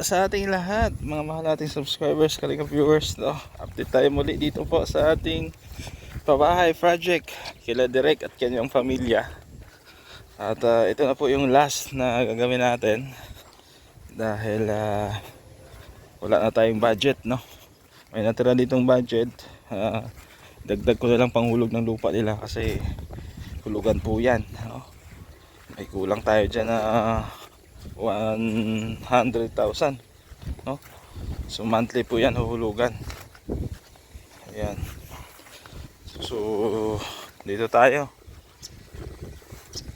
Sa ating lahat, mga mahal nating subscribers, Kalinga viewers, no? Update tayo muli dito po sa ating pabahay project kila Direk at kanyang pamilya. At ito na po yung last na gagawin natin dahil wala na tayong budget, no? May natira ditong budget. Dagdag ko na lang panghulog ng lupa nila kasi hulugan po yan, no? May kulang tayo dyan na 100,000, no? So monthly po yan huhulugan. Ayan. So dito tayo.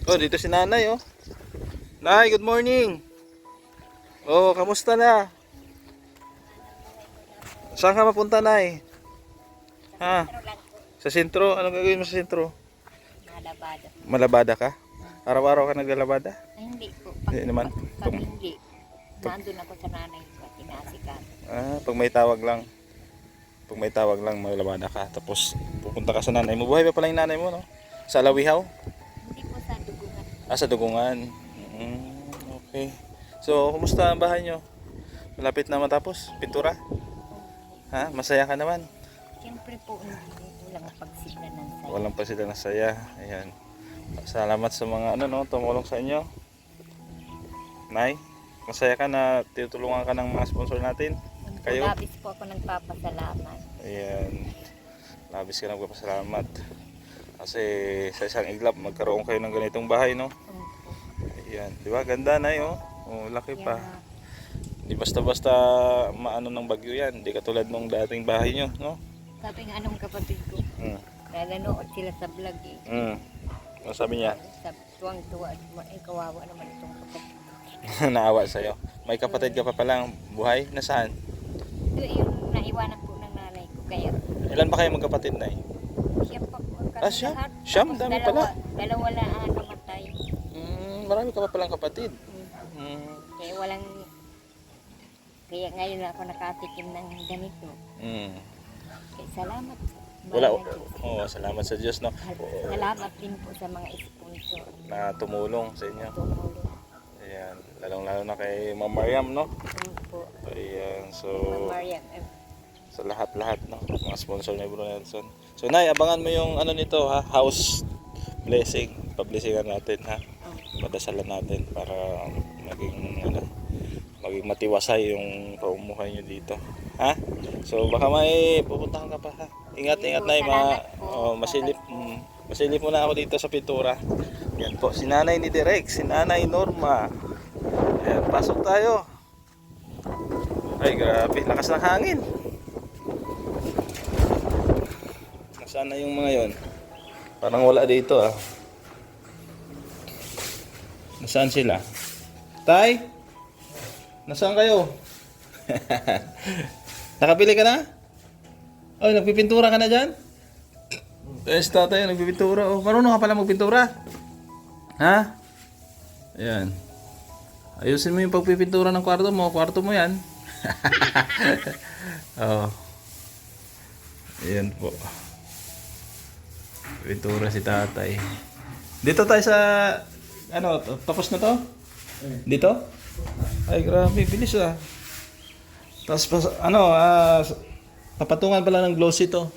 Oh, dito si nanay, oh. Nay, good morning. Oh, kamusta na? Saan ka mapunta, nay? Ha? Sa sentro? Anong gagawin mo sa sentro? Malabada. Malabada ka? Araw-araw ka naglalabada? Ay, hindi po. Hindi naman. Pag hindi, nandun ako sa nanay ko, tinasikan. Pag may tawag lang. Pag may tawag lang, malabada ka. Tapos pupunta ka sa nanay mo. Buhay pa pala yung nanay mo, no? Sa Lawihaw? Hindi po sa dugungan. Sa Dugungan. Okay. So, kumusta ang bahay nyo? Malapit na matapos? Pintura? Ha? Masaya ka naman? Siyempre po, walang pagsigla ng saya. Walang pa sila na saya. Ayan. Salamat sa mga tumulong sa inyo. Nay, masaya ka na tinutulungan ka ng mga sponsor natin? Kayo? Labis po ako nagpapasalamat. Ayan. Labis ka nagpapasalamat. Kasi sa isang iglap, magkaroon kayo ng ganitong bahay, no? Ayan. Di ba? Ganda, Nay, oh. Oh, laki pa. Di basta-basta maano ng bagyo yan. Di katulad nung dating bahay nyo, no? Sabi nga anong kapatid ko, nanonood sila sa vlog eh. Ano sabi niya? Tuwang-tuwa, kawawa naman itong kapatid. Naawa sa'yo. May kapatid ka pa palang buhay? Nasaan? Ito yung naiwanan po ng nanay ko. Kaya, Ilan ba kayo magkapatid, Nay? siyam pa po. Siyam? Lahat. Siyam? Tapos Dami pala. Dalawa lang namatay. Marami ka pa palang kapatid. Kaya walang, kaya ngayon ako nakatikim ng ganito. Kaya salamat. Salamat sa Diyos, no? Salamat din po sa mga sponsor Na tumulong sa inyo. tumulong. Ayan, lalong-lalo na kay Ma'am Mariam, no? Po. Ayan, so Mariam. sa lahat-lahat, no? Mga sponsor ni Bro Nelson. So, Nay, abangan mo yung ito, ha? House blessing. Pablessingan natin, ha? Padasalan natin para maging matiwasay yung pamumuhay nyo dito. Ha? So baka may pupuntahan ka pa, ha? Ingat, Nay, masilip. Masilip muna ako dito sa pintura. Yan po, si nanay ni Direk, si nanay Norma. Ayan, pasok tayo. Ay, grabe, lakas ng hangin. Nasaan na yung mga yon? Parang wala dito, ah. Nasaan sila? Tay? Nasaan kayo? Nakabili ka na? Ay, nagpipintura ka na dyan? Si tatay, nagpipintura. Oh, marunong ka pala magpintura? Ha? Ayan. Ayusin mo yung pagpipintura ng kwarto mo. Kwarto mo yan. Oh. Ayan po. Pintura si tatay. Dito tayo sa... tapos na to? Dito? Ay, grabe, bilis ah. Tapos papatungan pala ng glossy to.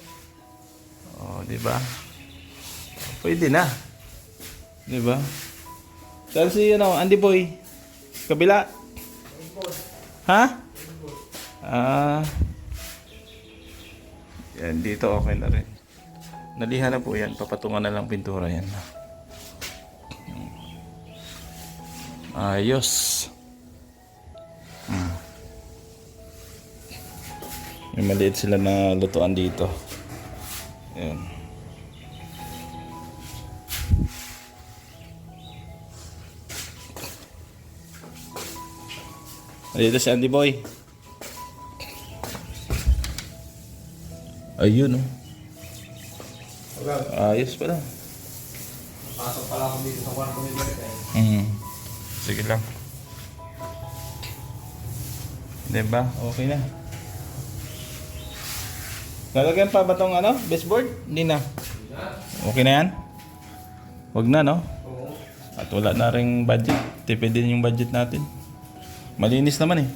Oh, di ba? Pwede na. Di ba? Saan si Andy Boy? Kabila? Ha? Yan, dito okay na rin. Nalihan na po yan. Papatungan na lang pintura yan. Ayos. May maliit sila na lutuan dito. Ayan. Dito si Andy Boy. Ayun, oh. Ayos pala. Pasok pala ako dito sa kwarto ni Bert eh. Sige lang. Diba? Okay na. Lalagyan pa ba tong ano? Baseboard? Hindi na. Okay na yan? Huwag na, no? Oo. At wala na ring budget. Tipid din yung budget natin. Malinis naman eh.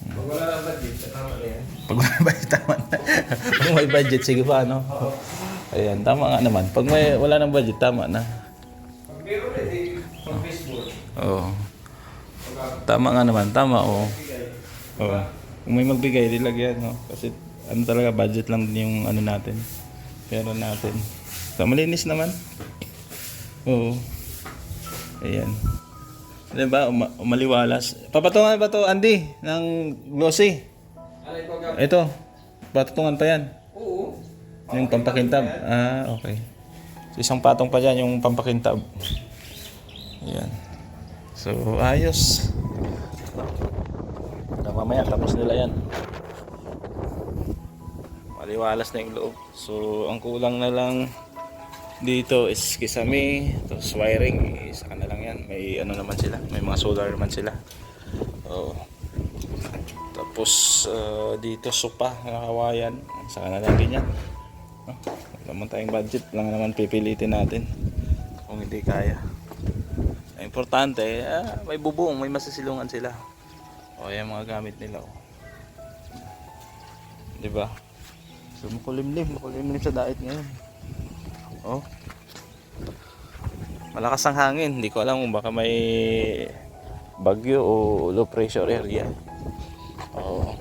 Pag wala ng budget, tama na yan. Pag may budget, tama na. Pag may budget, sige pa, no? Ayan, tama nga naman. Pag may wala ng budget, tama na. Pag meron eh, di pang baseball. Oo. Tama nga naman, tama, oo. Oo. Kung may magbigay, dilagyan, no? Kasi ano talaga, budget lang din yung ano natin. Pero natin. So, malinis naman. Oo. Ayan. Diba? Maliwalas. Papatungan ba to, Andy? Ng glossy? Ano ito gab? Ito. Papatungan pa yan. Oo. Yung pampakintab. Ah, okay. So, isang patong pa dyan, yung pampakintab. Ayan. So, ayos. Mamaya, tapos nila yan. Maliwalas na yung loob. So, ang kulang na lang dito is kisame, tapos wiring, isa ka na lang yan. May ano naman sila, may mga solar naman sila. Oh. Tapos dito sopa, nakawayan, saka na lang din yan. Wala naman tayong budget, lang naman pipilitin natin kung hindi kaya. Ang importante, may bubong, may masisilungan sila. O yung mga gamit nila. Oh. Diba? So makulimlim sa daet ngayon. Oh. Malakas ang hangin. Hindi ko alam kung baka may bagyo o low pressure area. Oh.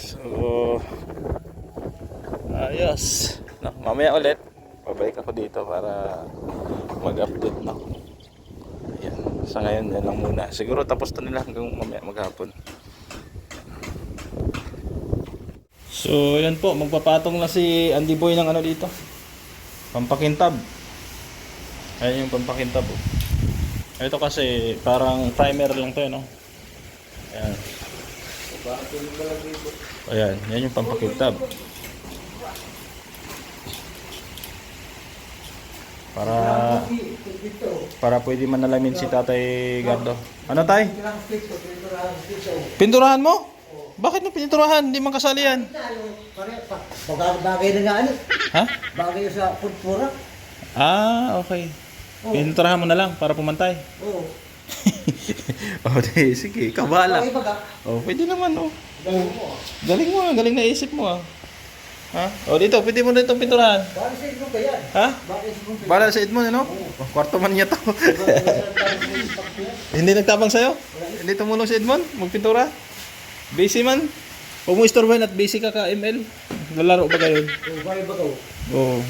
So ayos. No, mamaya ulit pabalik ako dito para mag-update na. Ayan. Sa ngayon yan lang muna. Siguro tapos na nila hanggang mamaya maghapon. So, yan po, magpapatong na si Andy Boy ng ano dito. Pampakintab. Ayan yung pampakintab. Oh. Ito kasi parang primer lang to, no? Ayan. Ayan, yan yung pampakintab. Para pwede manalamin si Tatay Gardo. Ano, tay? Pinturahan mo? Bakit mo pininturahan? Hindi man kasali yan. Bagay na nga ano. Ha? Bagay sa pulpura. Ah, okay. Pininturahan mo na lang para pumantay. Oo. Sige, kabala. Bagay baga. Pwede naman, Galing mo. Galing na isip mo, Ha? Dito, pwede mo na itong pinturahan. Bakit sa Edmond kaya? Ha? Bakit sa Edmond kaya? Bala sa Edmond, ano? Kwarto man niya to. Hindi nagtabang sa'yo? Hindi tumulong si Edmond? Magpintura? Busy man? Huwag mo istorbahin at busy ka ka, ML. Lalaro ba kayo? Bagay baga. Oo.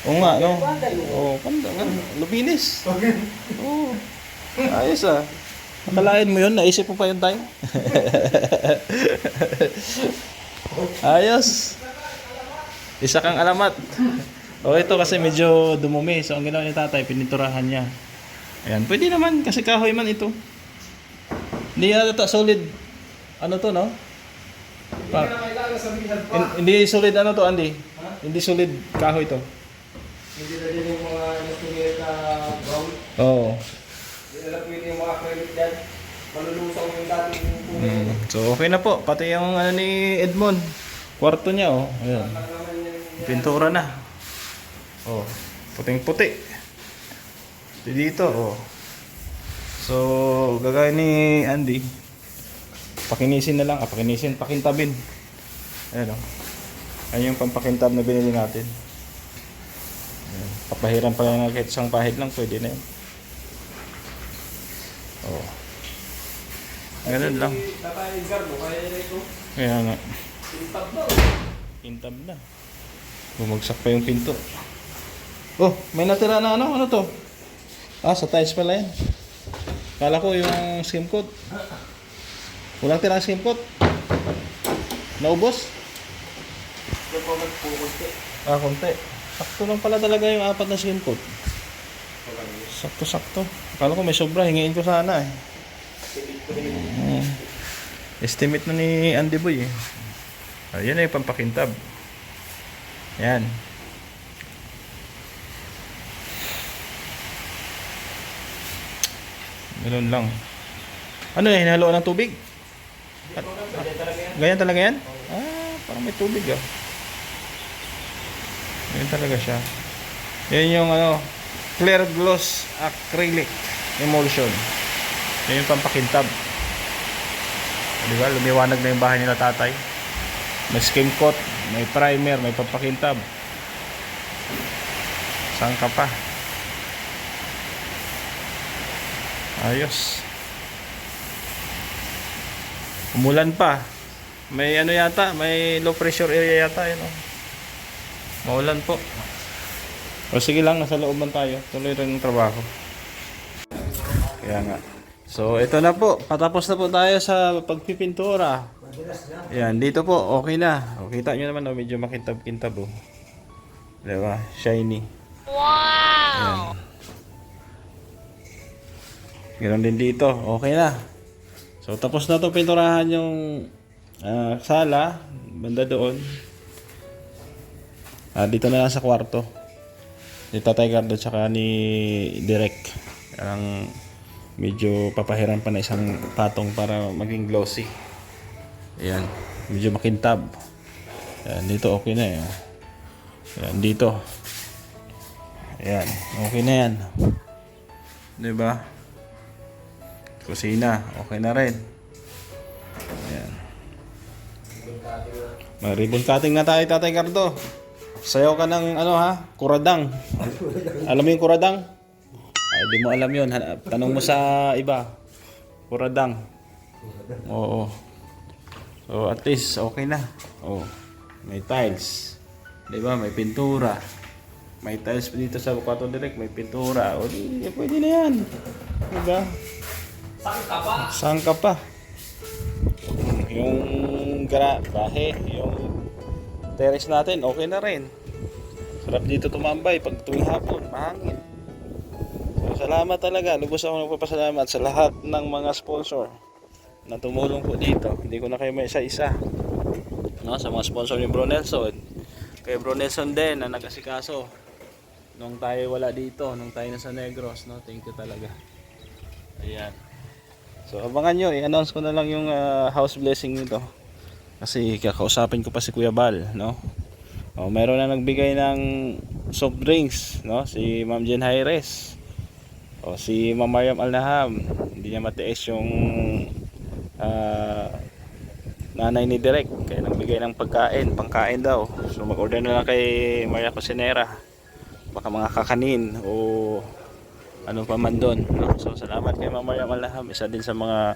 Oo nga, no? Oo, panda nga. Lubinis. Oo. Ayos Akalain mo yun, naisip mo pa yun tayo. Ayos. Isa kang alamat. Ito kasi medyo dumumi. So ang ginawa ni tatay, pininturahan niya. Ayan, pwede naman kasi kahoy man ito. Hindi yata solid. Ano to, no? Hindi solid ano to, Andy? Hindi solid kahoy to. Hindi na din yung mga instrument na brown. Oo. Hindi na pwede yung mga credit dyan. Malulusaw yung dating punay. So okay na po. Pati yung ano ni Edmond. Kwarto niya, Ayan. Pintura na. Puting-puti. Dito, So, gagawin ni Andy. Pakinisin na lang. Pakintabin. Ayan, Ayan yung pampakintab na binili natin. Ayan. Papahiran pa lang kahit isang pahid lang. Pwede na yun. Ganun lang. Tatay Edgar mo, kaya na ito. Kaya nga. Tintab na. Kintab na. Bumagsak pa yung pinto. May natira na ano? Ano to? Sa tiles pala yan. Kala ko yung skim coat. Walang tirang skim coat. Naubos? Konti. Sakto lang pala talaga yung 4 na skim coat. Sakto-sakto. Akala ko may sobra, hingiin ko sana eh. Estimate na ni Andy Boy eh. Yan ay pampakintab. Yan. Ganun lang. Ano yan? Hinahalo ng tubig? Ganyan talaga yan? Parang may tubig ah. Ganyan talaga siya. Yan yung ano, clear gloss acrylic emulsion. Yan yung pampakintab. Diba? Lumiwanag na yung bahay nila tatay. May skim coat, may primer, may pampakintab. Saan ka pa? Ayos. Umulan pa. May ano yata, may low pressure area yata yun, oh. Maulan po. O sige lang, nasa looban tayo. Tuloy rin ang trabaho. Kaya nga. So ito na po, patapos na po tayo sa pagpipintura. Yan, dito po, okay na. O, kita nyo naman, oh, medyo makintab-kintab, oh. Diba? Shiny. Wow! Ganoon din dito, okay na. So tapos na to pinturahan yung sala, banda doon. Dito na lang sa kwarto. Ni Tatay Gardo tsaka ni Direk. Ang medyo papahiran pa na isang patong para maging glossy. Ayan, medyo makintab. Ayan, dito okay na eh. Ayan, dito. Ayan, okay na yan. Diba? Kusina, okay na rin. Ayan. May ribbon cutting na tayo, Tatay Gardo. Sayaw ka ng ano ha? Kuradang. Alam mo yung kuradang? Ay, di mo alam yun. Tanong mo sa iba. Kuradang. Oo. So at least okay na. Oh, may tiles. 'Di ba? May pintura. May tiles dito sa kwarto direct, may pintura. O di, pwede na 'yan. 'Di ba? Saan ka pa? Yung bahe, yung terrace natin, okay na rin. Sarap dito tumambay pag tuwing hapon, mahangin. So, salamat talaga. Lubos ako nagpapasalamat sa lahat ng mga sponsor na tumulong po dito. Hindi ko na kayo may isa-isa. No, sa mga sponsor ni Bro Nelson. Kay Bro Nelson din na nag-asikaso nung tayo wala dito, nung tayo nasa Negros, no? Thank you talaga. Ayan. So abangan nyo, i-announce ko na lang yung house blessing nito. Kasi kakausapin ko pa si Kuya Bal, no? O, meron na nagbigay ng soft drinks, no? Si Ma'am Jen Hayres. O si Ma'am Mariam Alnaham, hindi niya matiis yung nanay ni Direk, kaya nagbigay ng pangkain daw. So mag-order na lang kay Maria Cosinera. Baka mga kakanin o ano pa man doon, no? So salamat kay Ma'am Mariam Alnaham, isa din sa mga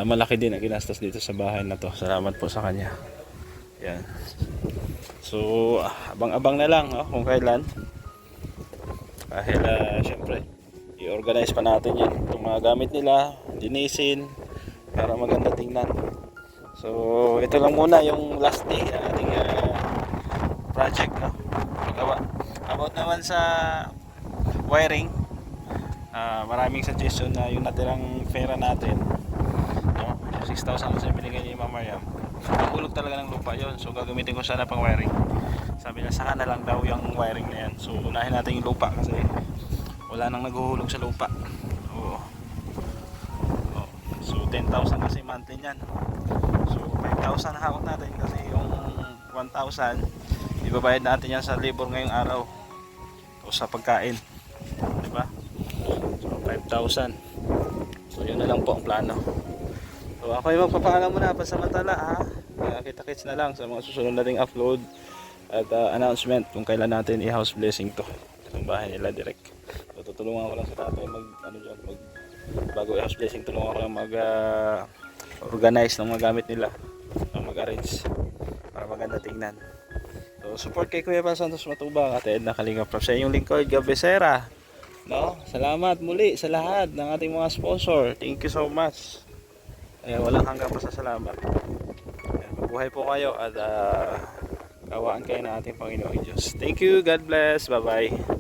malaki din na ginastos dito sa bahay na to. Salamat po sa kanya. Yan. So abang-abang na lang, no? Kung kailan. Dahil syempre i-organize pa natin yan, itong mga gamit nila, linisin para maganda tingnan. So ito lang muna yung last day ng ating project, no? Paggawa. About naman sa wiring, maraming suggestion na yung natirang pera natin, no? 6,000 kasi binigay ni Ma'am Mariam. Nahulog talaga ng lupa yon, so gagamitin ko sana pang wiring. Sabi niya saka na lang daw yung wiring na yan. So unahin natin yung lupa kasi wala nang naghuhulog sa lupa. Oo. So 10,000 kasi monthly niyan. So 5,000 hakot natin kasi yung 1,000 ibabayad natin yan sa labor ngayong araw o sa pagkain, di ba? So 5,000. So yun na lang po ang plano. So ako ay magpapaalam muna pasamantala, ha. Kita-kits na lang sa mga susunod nating upload at announcement kung kailan natin i-house blessing to sa bahay nila direct. So tutulungan ko lang sa tatay bago i-house blessing, tulungan ko lang organize ng mga gamit nila, mag-arrange para maganda tingnan. So support kay Kuya Bal Santos Matubang at Edna Kalingap sa inyong lingkod Gab Becerra, no? Salamat muli sa lahat ng ating mga sponsor. Thank you so much. Walang hanggang pasasalamat. Mabuhay po kayo at kawaan kayo ng ating Panginoong Diyos. Thank you. God bless. Bye bye.